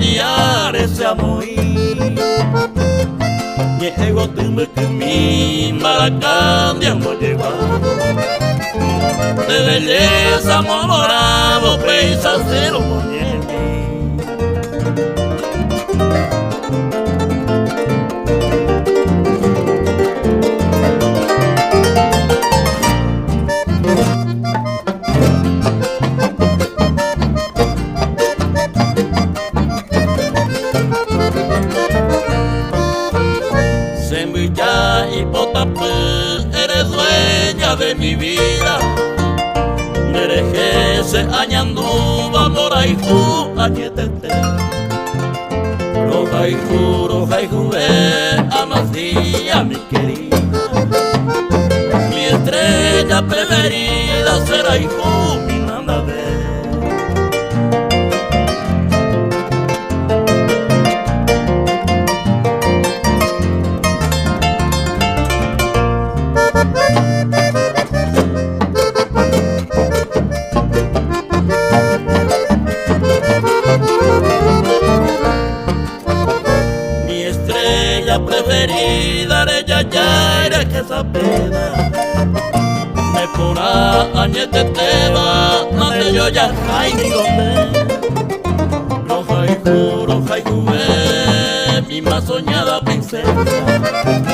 tiare se amoi Niego tumbe que mi maracandia no llegó De belleza morado pesa cero moñemi Semilla y potapé, eres dueña de mi vida. Nerejese añanduba, moraijú, añetete. Roja y juve, amasía mi querida. Mi estrella preferida será hijo, mi nandade. Mi estrella preferida, ella ya eres que esa pena. Me pura añeteteba, ante yo ya hay mi gondé. Roja y juve, mi más soñada princesa.